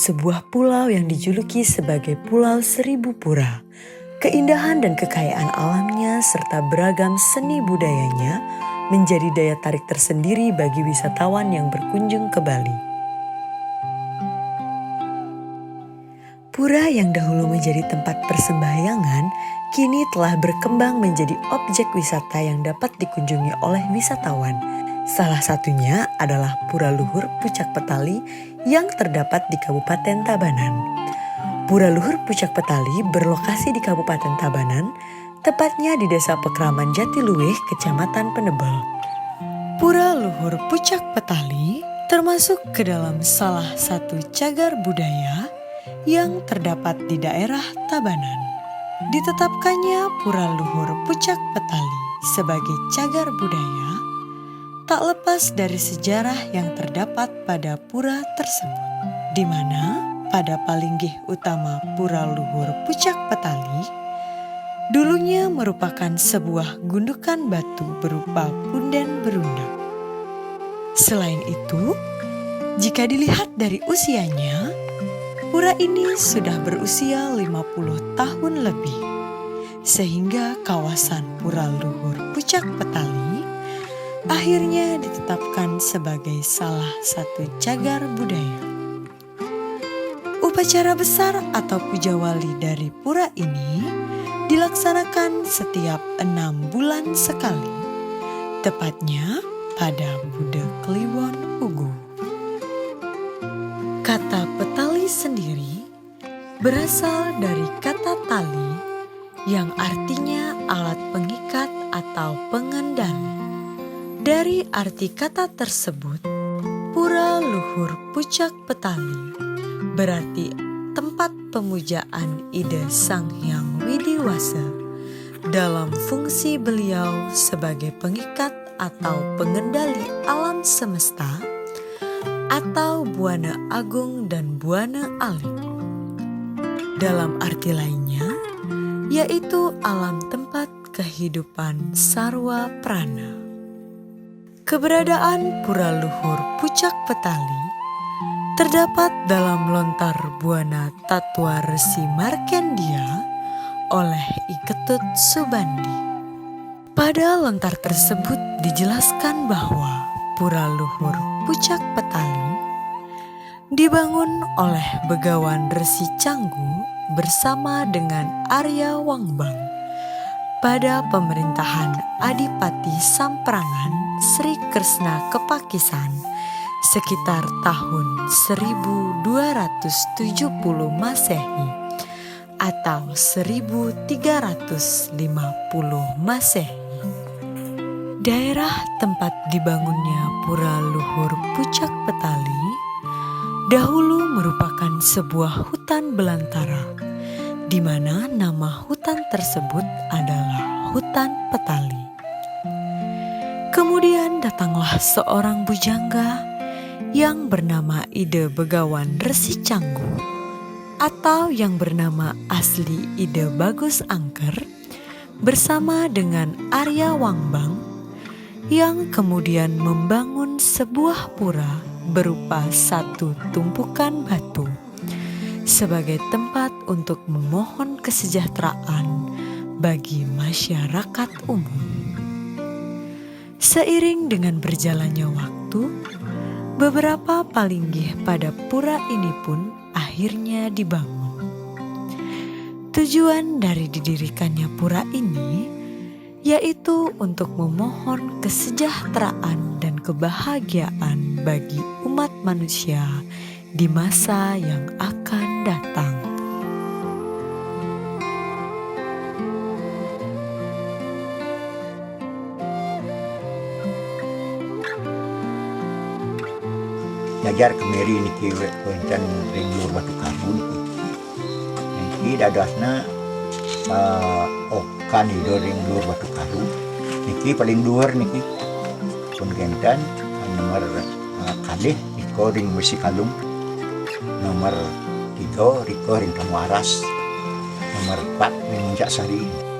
sebuah pulau yang dijuluki sebagai Pulau Seribu Pura. Keindahan dan kekayaan alamnya serta beragam seni budayanya menjadi daya tarik tersendiri bagi wisatawan yang berkunjung ke Bali. Pura yang dahulu menjadi tempat persembahyangan kini telah berkembang menjadi objek wisata yang dapat dikunjungi oleh wisatawan. Salah satunya adalah Pura Luhur Pucak Petali yang terdapat di Kabupaten Tabanan. Pura Luhur Pucak Petali berlokasi di Kabupaten Tabanan, tepatnya di Desa Pekraman Jatiluwih, Kecamatan Penebel. Pura Luhur Pucak Petali termasuk ke dalam salah satu cagar budaya yang terdapat di daerah Tabanan. Ditetapkannya Pura Luhur Pucak Petali sebagai cagar budaya tak lepas dari sejarah yang terdapat pada pura tersebut, di mana pada palinggih utama Pura Luhur Pucak Petali dulunya merupakan sebuah gundukan batu berupa punden berundak. Selain itu, jika dilihat dari usianya, pura ini sudah berusia 50 tahun lebih, sehingga kawasan Pura Luhur Pucak Petali akhirnya ditetapkan sebagai salah satu cagar budaya. Upacara besar atau puja wali dari pura ini dilaksanakan setiap 6 bulan sekali, tepatnya pada Buddha Kliwon Ugu. Kata petali sendiri berasal dari kata tali yang artinya alat pengikat atau pengendali. Dari arti kata tersebut, Pura Luhur Pucak Petali berarti tempat pemujaan ide Sang Hyang Widiwasa dalam fungsi beliau sebagai pengikat atau pengendali alam semesta atau Buana Agung dan Buana Alit. Dalam arti lainnya, yaitu alam tempat kehidupan sarwa prana. Keberadaan Pura Luhur Pucak Petali terdapat dalam lontar Buana Tatwa Resi Markendia oleh I Ketut Subandi. Pada lontar tersebut dijelaskan bahwa Pura Luhur Pucak Petali dibangun oleh Begawan Resi Canggu bersama dengan Arya Wangbang pada pemerintahan Adipati Samprangan Sri Kresna Kepakisan sekitar tahun 1270 Masehi atau 1350 Masehi. Daerah tempat dibangunnya Pura Luhur Pucak Petali dahulu merupakan sebuah hutan belantara, di mana nama hutan tersebut adalah Hutan Petali. Kemudian datanglah seorang bujangga yang bernama Ide Begawan Resi Canggu atau yang bernama asli Ide Bagus Angker bersama dengan Arya Wangbang yang kemudian membangun sebuah pura berupa satu tumpukan batu sebagai tempat untuk memohon kesejahteraan bagi masyarakat umum. Seiring dengan berjalannya waktu, beberapa palinggih pada pura ini pun akhirnya dibangun. Tujuan dari didirikannya pura ini yaitu untuk memohon kesejahteraan dan kebahagiaan bagi umat manusia di masa yang akan datang. Najar kemeri niki wonten ring Luhur Batu Karu niki dadasna okan ido ring Luhur Batu Karu niki paling dhuwur niki pun gentan nomor kalih iko ring Besi Kalung, nomor 3 riko ring Tamu Aras, nomor 4 ring Muncak Sari.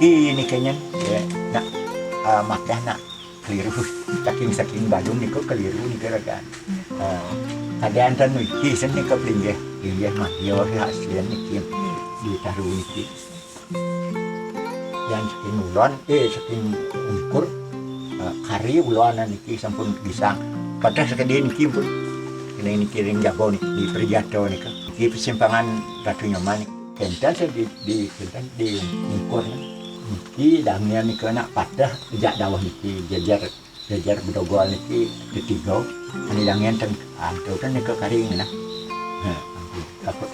ini kayaknya ya nak makanya nak keliru saking balung niko keliru nih kan keadaan tan niki sen nika pinggih mah yo hasilnya niki ditaruh niki yang saking ulon saking ukur kari ulonan niki sampun bisa padahal sekali niki pun ini kiring jago nih di Perjato nih kan di persimpangan Ratu Nyoman kentan saya di kentan di ukur niki dangnya nih kena patah sejak dawah niki jajar bedogol niki ketiga ini dangnya ten antu kan nih ke kari ini nah apa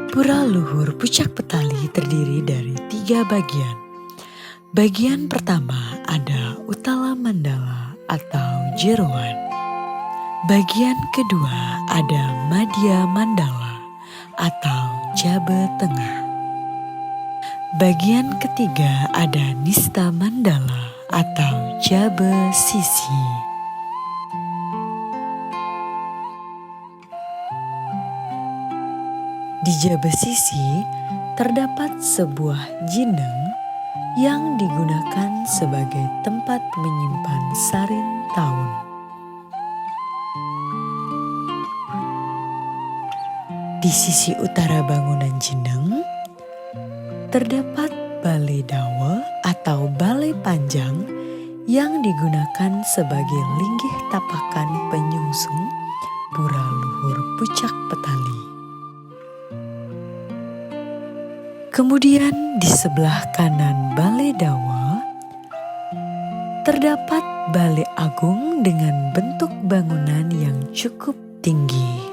Pura Luhur Pucak Petali terdiri dari 3 bagian. Bagian pertama ada Utala Mandala atau jeroan. Bagian kedua ada Madya Mandala atau Jabe Tengah. Bagian ketiga ada Nista Mandala atau Jabe Sisi. Di Jabe Sisi terdapat sebuah jineng yang digunakan sebagai tempat menyimpan sarin taun. Di sisi utara bangunan jineng terdapat balai dawa atau balai panjang yang digunakan sebagai linggih tapakan penyungsung Pura Luhur Pucak Petali. Kemudian di sebelah kanan Balai Dawa terdapat Balai Agung dengan bentuk bangunan yang cukup tinggi.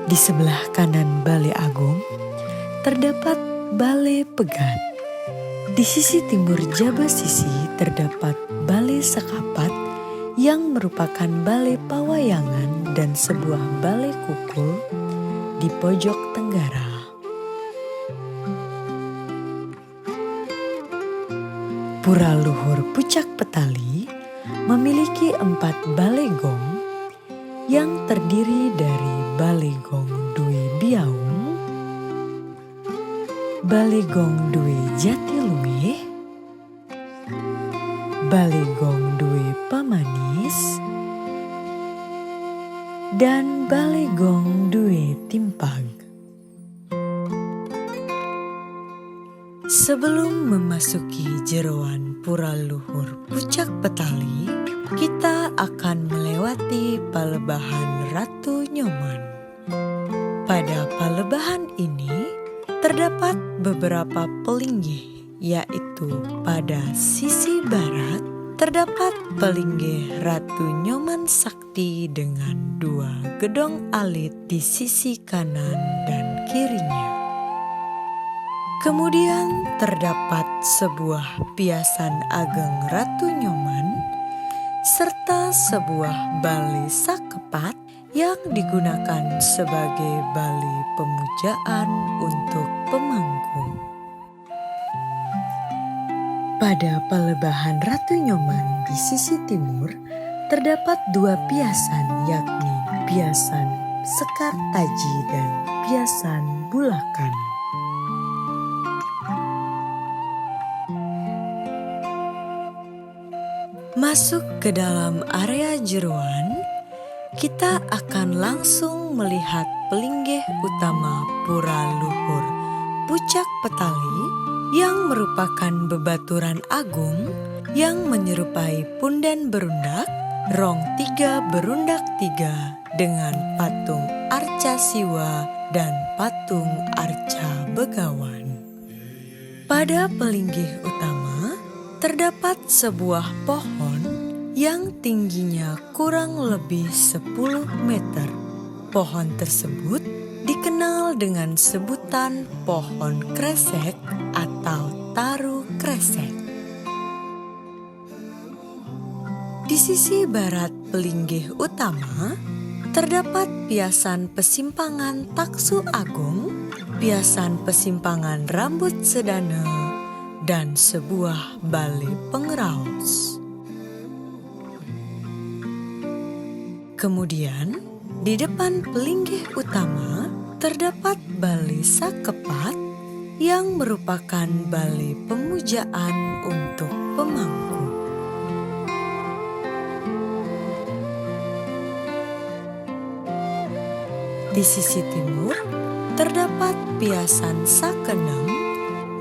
Di sebelah kanan Balai Agung terdapat Balai Pegat. Di sisi timur Jabe Sisi terdapat Balai Sekapat yang merupakan balai pawayangan dan sebuah balai kukul di pojok tenggara. Pura Luhur Pucak Petali memiliki 4 balai gong yang terdiri dari Balai Gong Dwi Biaung, Balai Gong Dwi Jatiluwih, Balai Gong Dwi Pamanis, dan Balai Gong Dwi Timpag. Sebelum memasuki jeroan Pura Luhur Pucak Petali, kita akan melewati Palebahan Ratu Nyoman. Pada Palebahan ini terdapat beberapa pelinggih, yaitu pada sisi barat terdapat pelinggih Ratu Nyoman Sakti dengan 2 gedong alit di sisi kanan dan kirinya. Kemudian terdapat sebuah piasan ageng Ratu Nyoman serta sebuah balai sakepat yang digunakan sebagai balai pemujaan untuk pemangku. Pada Palebahan Ratu Nyoman di sisi timur terdapat 2 piasan, yakni piasan Sekar Taji dan piasan Bulakan. Masuk ke dalam area jeroan, kita akan langsung melihat pelinggih utama Pura Luhur Pucak Petali yang merupakan bebaturan agung yang menyerupai punden berundak, rong 3 berundak 3 dengan patung Arca Siwa dan patung Arca Begawan. Pada pelinggih utama terdapat sebuah pohon yang tingginya kurang lebih 10 meter. Pohon tersebut dikenal dengan sebutan pohon kresek atau taru kresek. Di sisi barat pelinggih utama terdapat piasan Pesimpangan Taksu Agung, piasan Pesimpangan Rambut Sedana, dan sebuah balai pengraos. Kemudian Di depan Pelinggih Utama terdapat Balai Sakepat yang merupakan balai pemujaan untuk pemangku. Di sisi timur terdapat Piasan Sakeneng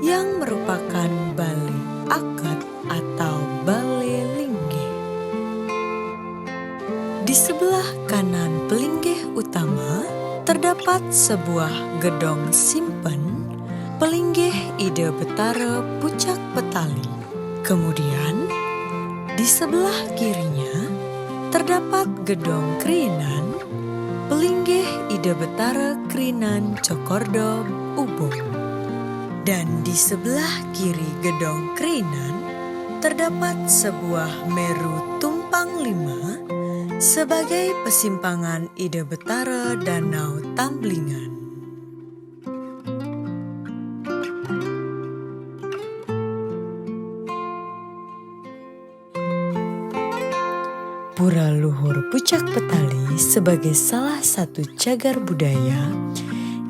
yang merupakan balai akad atau balai linggih. Di sebelah kanan Pelinggih Utama terdapat sebuah gedong simpen Pelinggih Ide Betara Pucak Petali. Kemudian di sebelah kirinya terdapat gedong Krinan Pelinggih Ide Betara Krinan Cokordo Ubung. Dan di sebelah kiri gedong Krinan terdapat sebuah Meru Tumpang Lima sebagai persimpangan Ide Betara Danau Tamblingan. Pura Luhur Pucak Petali sebagai salah satu cagar budaya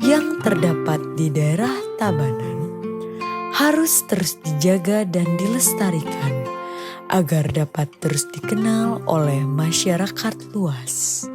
yang terdapat di daerah Tabanan harus terus dijaga dan dilestarikan agar dapat terus dikenal oleh masyarakat luas.